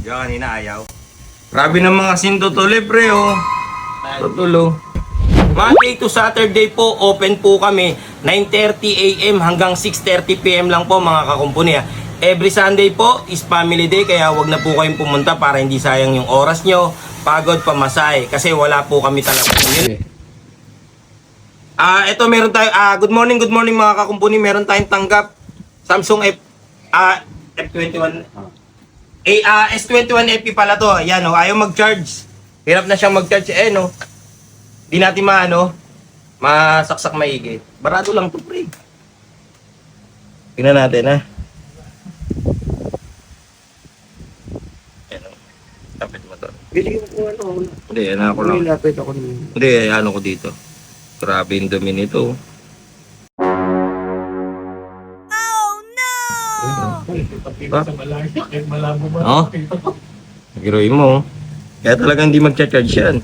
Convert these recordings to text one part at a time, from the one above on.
Diyan kanina ayaw. Grabe naman kasi tutuloy pre oh. Tutulo. Monday to Saturday po, open po kami 9:30 AM hanggang 6:30 PM lang po mga kakumpuni. Every Sunday po is family day kaya wag na po kayong pumunta para hindi sayang yung oras nyo, pagod, pamasahe kasi wala po kami talaga. Ito meron tayo, good morning mga kakumpuni, meron tayong tanggap Samsung F21 S21 FE pala to. Ayan oh, ayaw mag-charge. Hirap na siyang mag-charge no. Di natin masaksak maigi. Barado lang to pre. Tingnan natin ha. Ayan oh. Tapit mo to. Bili ko ano. Hindi, ako lang. Lapit ako nito. Hindi, ano ko dito. Grabe yung dumi nito. Oh, giroy mo. Kaya talagang hindi mag-charge yan.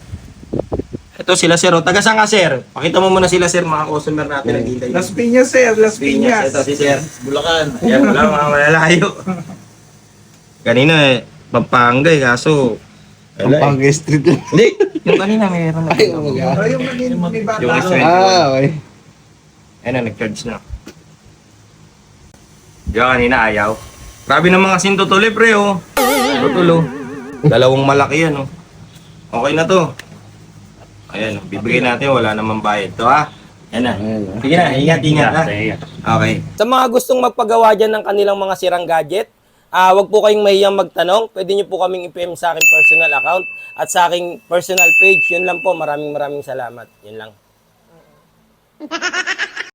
Ito sila sir. Taga saan ka sir? Pakita mo muna sila sir, mga customer natin naghihintay. Las Piñas sir, Las Piñas. Ito si sir. Bulacan. Ayan, wala mga malalayo. Kanina Pampanga kaso. Pampanga Street lang. Hindi, yung kanina mayroon na. Ay, yung kanina may bata. Yung S21. Okay. Ayun na, nag-charge na. Diyan kanina ayaw. Grabe naman kasi tutuloy pre oh. Tutulo. Dalawang malaki yan oh. Okay na to. Ayan, bibigyan natin, wala namang bayad to ha. Yan na. Sige na, ingat ha. Okay. Sa mga gustong magpagawa dyan ng kanilang mga sirang gadget, wag po kayong mahiyang magtanong. Pwede nyo po kaming i-PM sa aking personal account at sa aking personal page. Yun lang po, maraming salamat. Yun lang.